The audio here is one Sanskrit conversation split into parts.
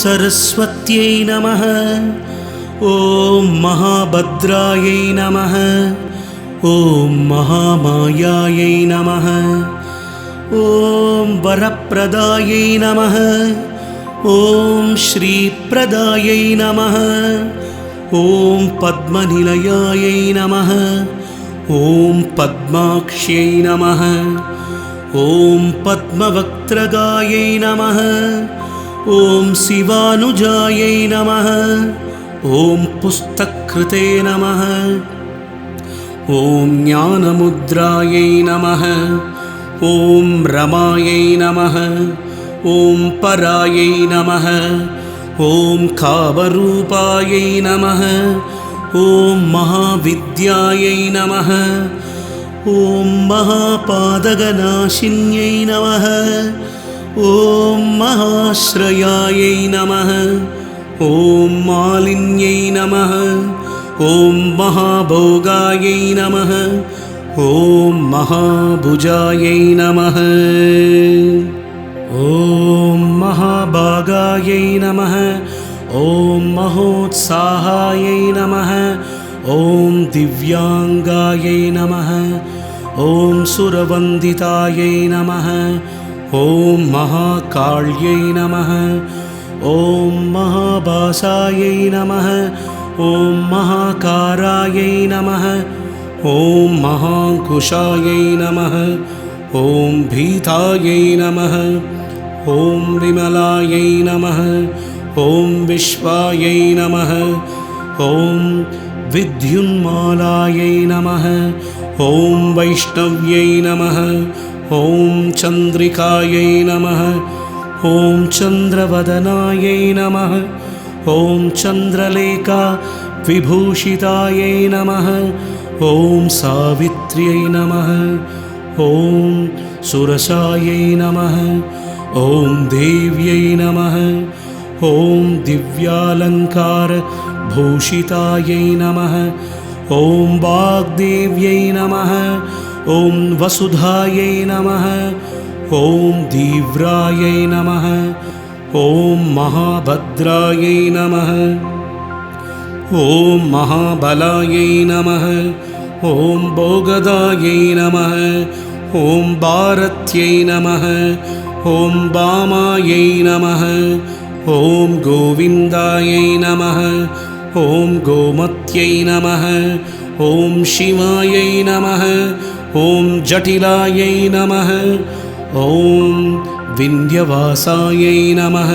सरस्वत्यै नमः। ॐ महाभद्रायै नमः। ॐ महामायायै नमः। ॐ वरप्रदायै नमः। ॐ श्रीप्रदायै नमः। ॐ पद्मनिलयायै नमः। ॐ पद्माक्ष्यै नमः। ॐ पद्मवक्त्रगायै नमः। ॐ शिवानुजायै नमः। ॐ पुस्तककृते नमः। ॐ ज्ञानमुद्रायै नमः। ॐ रमायै नमः। ॐ परायै नमः। ॐ कामरूपायै नमः। ॐ महाविद्यायै नमः। ॐ महापादगनाशिन्यै नमः। ॐ महाश्रयायै नमः। ॐ मालिन्यै नमः। ॐ महाभोगायै नमः। ॐ महाभुजायै नमः। ॐ महाभागायै नमः। ॐ महोत्साहायै नमः। ॐ दिव्यांगायै नमः। ॐ सुरवन्दितायै नमः। ॐ महाकाल्यै नमः। ॐ महाभासायै नमः। ॐ महाकारायै नमः। ॐ महाकुशायै नमः। ॐ भीतायै नमः। ॐ विमलायै नमः। ॐ विश्वायै नमः। ॐ विद्युन्मालायै नमः। ॐ वैष्णव्यै नमः। ॐ चन्द्रिकायै नमः। ॐ चन्द्रवदनायै नमः। ॐ चन्द्रलेखा विभूषितायै नमः। ॐ सावित्र्यै नमः। ॐ सुरसायै नमः। ॐ देव्यै नमः। ॐ दिव्यालङ्कारभूषितायै नमः। ॐ वाग्देव्यै नमः। ॐ वसुधायै नमः। ॐ दीव्रायै नमः। ॐ महाभद्रायै नमः। ॐ महाबलायै नमः। ॐ भोगदायै नमः। ॐ भारत्यै नमः। ॐ वामायै नमः। ॐ गोविन्दायै नमः। ॐ गोमत्यै नमः। ॐ शिवायै नमः। ॐ जटिलायै नमः। ॐ विन्ध्यवासायै नमः।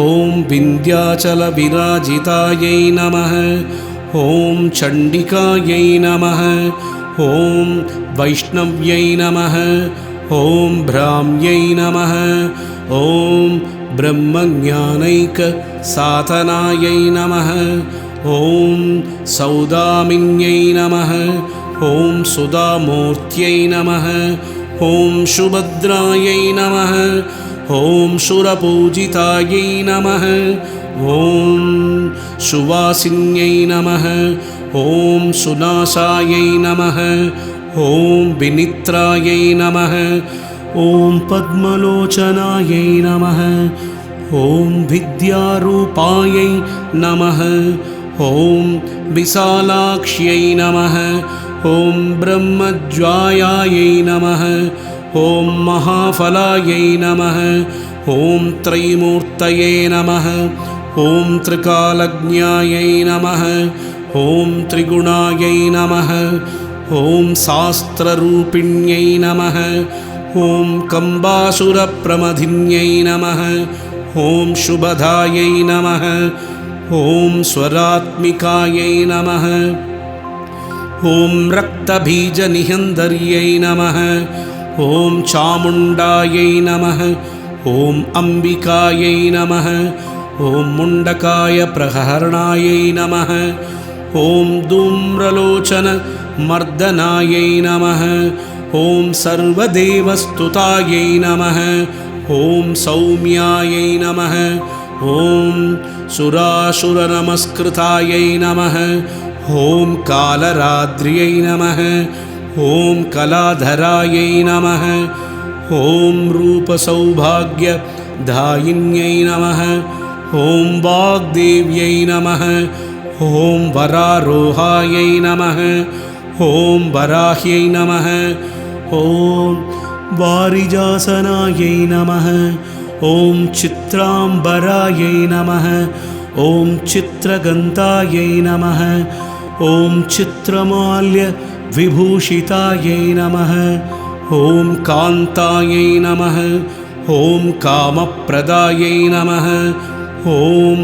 ॐ विन्ध्याचलविराजितायै नमः। ॐ चण्डिकायै नमः। ॐ वैष्णव्यै नमः। ॐ भ्राम्यै नमः। ॐ ब्रह्मज्ञानैकसाधनायै नमः। ॐ सौदामिन्यै नमः। ॐ सुधामूर्त्यै नमः। ॐ सुभद्रायै नमः। ॐ सुरपूजितायै नमः। ॐ सुवासिन्यै नमः। ॐ सुनाशायै नमः। ॐ विनित्रायै नमः। ॐ पद्मलोचनायै नमः। ॐ विद्यारूपायै नमः। ॐ विशालाक्ष्यै नमः। ॐ ब्रह्मज्वायायै नमः। ॐ महाफलायै नमः। ॐ त्रैमूर्तये नमः। ॐ त्रिकालज्ञायै नमः। ॐ त्रिगुणायै नमः। ॐ शास्त्ररूपिण्यै नमः। ॐ कम्बासुरप्रमथिन्यै नमः। ॐ शुभदायै नमः। ॐ स्वरात्मिकायै नमः। ॐ रक्तबीजनिहन्तर्यै नमः। ॐ चामुण्डायै नमः। ॐ अम्बिकायै नमः। ॐ मुण्डकायप्रहरणायै नमः। ॐ धूम्रलोचनमर्दनायै नमः। ॐ सर्वदेवस्तुतायै नमः। ॐ सौम्यायै नमः। ॐ सुरासुरनमस्कृतायै नमः। ॐ कालरात्र्यै नमः। ॐ कलाधरायै नमः। ॐ रूपसौभाग्यदायिन्यै नमः। ॐ वाग्देव्यै नमः ॐ वरारोहायै नमः ॐ वराह्यै नमः ॐ वारिजासनायै नमः ॐ चित्राम्बरायै नमः ॐ चित्रगन्तायै नमः ॐ चित्रमाल्यविभूषितायै नमः ॐ कान्तायै नमः ॐ कामप्रदायै नमः ॐ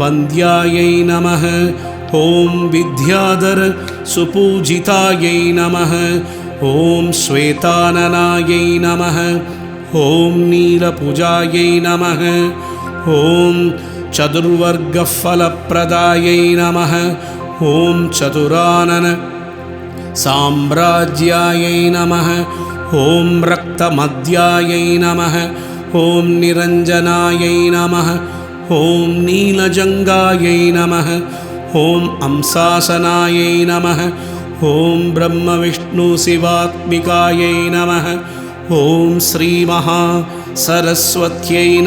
वन्द्यायै नमः ॐ विद्याधरसुपूजितायै नमः ॐ श्वेताननायै नमः ॐ नीलपूजायै नमः ॐ चतुर्वर्गफलप्रदायै नमः ॐ चतुरानन साम्राज्यायै नमः ॐ रक्तमद्यायै नमः ॐ निरञ्जनायै नमः ॐ नीलजङ्गायै नमः ॐ अंसासनायै नमः ॐ ब्रह्मविष्णुशिवात्मिकायै नमः ॐ श्रीमहासरस्वत्यै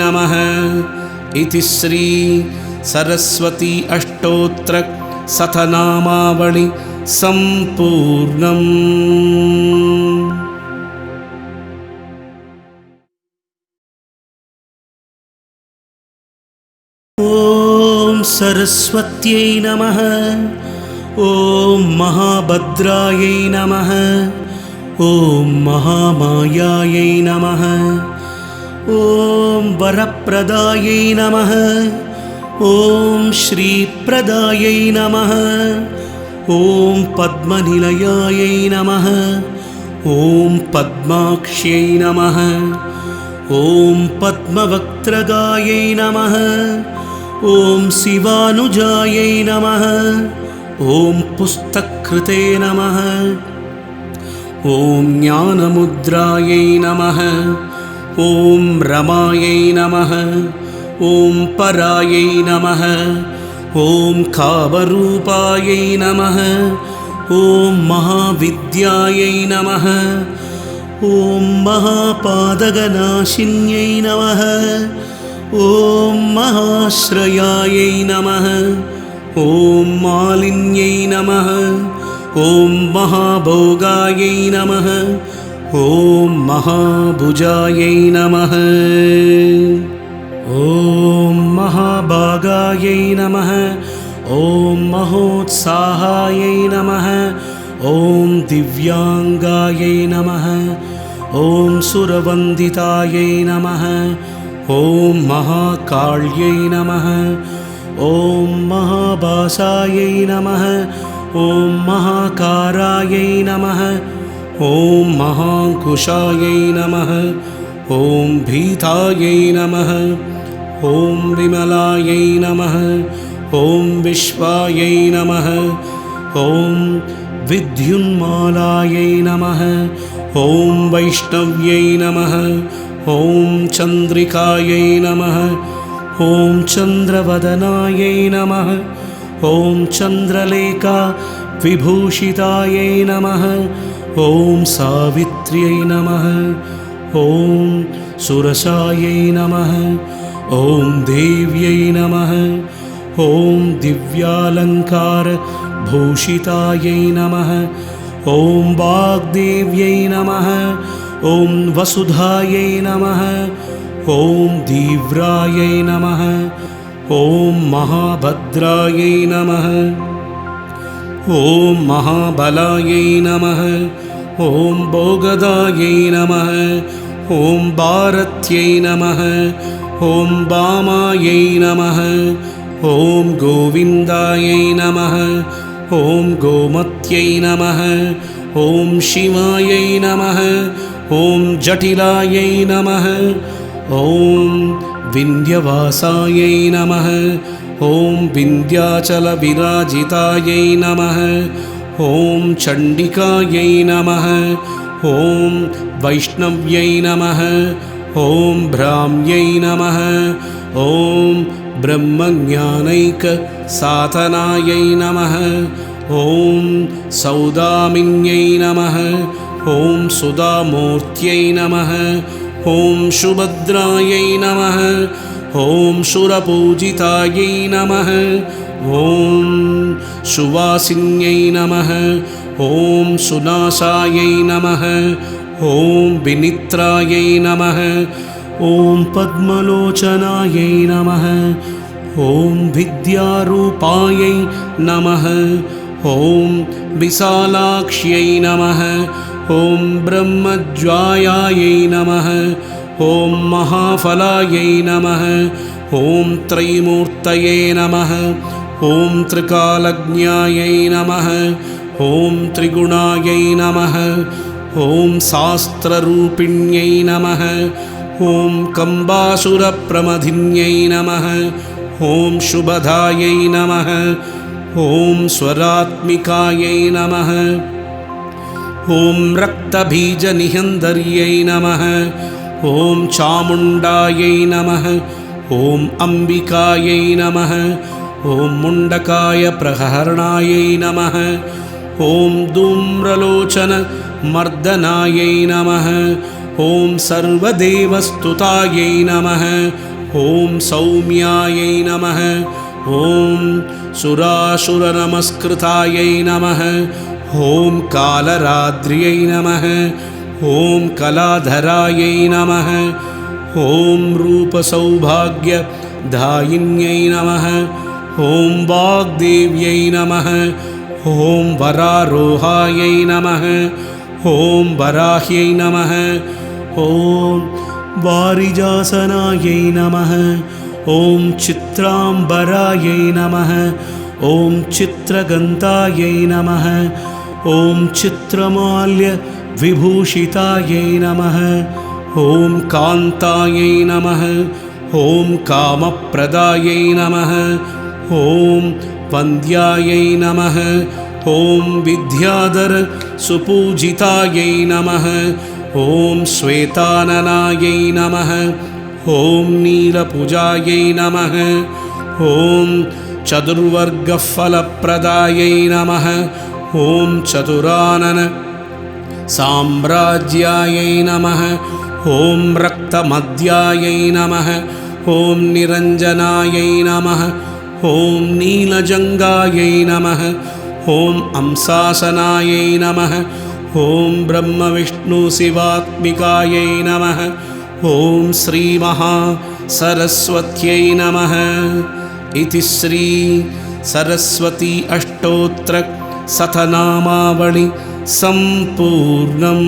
नमः इति श्री सरस्वती अष्टोत्तर शतनामावळि सम्पूर्णम्। ॐ सरस्वत्यै नमः ॐ महाभद्रायै नमः ॐ महामायायै नमः ॐ वरप्रदायै नमः ॐ श्रीप्रदायै नमः ॐ पद्मनिलयायै नमः ॐ पद्माक्ष्यै नमः ॐ पद्मवक्त्रगायै नमः ॐ शिवानुजायै नमः ॐ पुस्तकृते नमः ॐ ज्ञानमुद्रायै नमः ॐ रमायै नमः ॐ परायै नमः ॐ कामरूपायै नमः ॐ महाविद्यायै नमः ॐ महापादगनाशिन्यै नमः ॐ महाश्रयायै नमः ॐ मालिन्यै नमः ॐ महाभोगायै नमः ॐ महाभुजायै नमः ॐ महाभागायै नमः ॐ महोत्साहायै नमः ॐ दिव्याङ्गायै नमः ॐ सुरवन्दितायै नमः ॐ महाकाल्यै नमः ॐ महाभासायै नमः ॐ महाकारायै नमः ॐ महाङ्कुशायै नमः ॐ भीतायै नमः ॐ विमलायै नमः ॐ विश्वायै नमः ॐ विद्युन्मालायै नमः ॐ वैष्णव्यै नमः ॐ चन्द्रिकायै नमः ॐ चन्द्रवदनायै नमः ॐ चन्द्रलेखा विभूषितायै नमः ॐ सावित्र्यै नमः ॐ सुरसायै नमः ॐ देव्यै नमः ॐ दिव्यालङ्कारभूषितायै नमः ॐ वाग्देव्यै नमः ॐ वसुधायै नमः ॐ दीव्रायै नमः ॐ महाभद्रायै नमः ॐ महाबलायै नमः ॐ भोगदायै नमः ॐ भारत्यै नमः ॐ वामायै नमः ॐ गोविन्दायै नमः ॐ गोमत्यै नमः ॐ शिवायै नमः ॐ जटिलायै नमः ॐ विन्ध्यवासायै नमः ॐ विन्ध्याचलविराजितायै नमः ॐ चण्डिकायै नमः ॐ वैष्णव्यै नमः ॐ भ्राम्यै नमः ॐ ब्रह्मज्ञानैकसाधनायै नमः ॐ सौदामिन्यै नमः ॐ सुधामूर्त्यै नमः ॐ सुभद्रायै नमः ॐ सुरपूजितायै नमः ॐ सुवासिन्यै नमः ॐ सुनाशायै नमः ॐ विनित्रायै नमः ॐ पद्मलोचनायै नमः ॐ विद्यारूपायै नमः ॐ विशालाक्ष्यै नमः ॐ ब्रह्मज्वायायै नमः ॐ महाफलायै नमः ॐ त्रैमूर्तये नमः ॐ त्रिकालज्ञायै नमः ॐ त्रिगुणायै नमः ॐ शास्त्ररूपिण्यै नमः ॐ कम्बासुरप्रमथिन्यै नमः ॐ शुभदायै नमः ॐ स्वरात्मिकायै नमः ॐ रक्तबीजनिहन्तर्यै नमः ॐ चामुण्डायै नमः ॐ अम्बिकायै नमः ॐ मुण्डकायप्रहरणायै नमः ॐ धूम्रलोचनमर्दनायै नमः ॐ सर्वदेवस्तुतायै नमः ॐ सौम्यायै नमः ॐ सुरासुरनमस्कृतायै नमः ॐ कालरात्र्यै नमः ॐ कलाधरायै नमः ॐ रूपसौभाग्यदायिन्यै नमः ॐ वाग्देव्यै नमः ॐ वरारोहायै नमः ॐ वराह्यै नमः ॐ वारिजासनायै नमः ॐ चित्राम्बरायै नमः ॐ चित्रगन्तायै नमः ॐ चित्रमाल्यविभूषितायै नमः ॐ कान्तायै नमः ॐ कामप्रदायै नमः ॐ वन्द्यायै नमः ॐ विद्याधरसुपूजितायै नमः ॐ श्वेताननायै नमः ॐ नीलपूजायै नमः ॐ चतुर्वर्गफलप्रदायै नमः ॐ चतुरानन साम्राज्यायै नमः ॐ रक्तमद्यायै नमः ॐ निरञ्जनायै नमः ॐ नीलजङ्गायै नमः ॐ अंसासनायै नमः ॐ ब्रह्मविष्णुशिवात्मिकायै नमः ॐ श्रीमहासरस्वत्यै नमः इति श्री सरस्वती अष्टोत्तर शतनामावळि सम्पूर्णम्।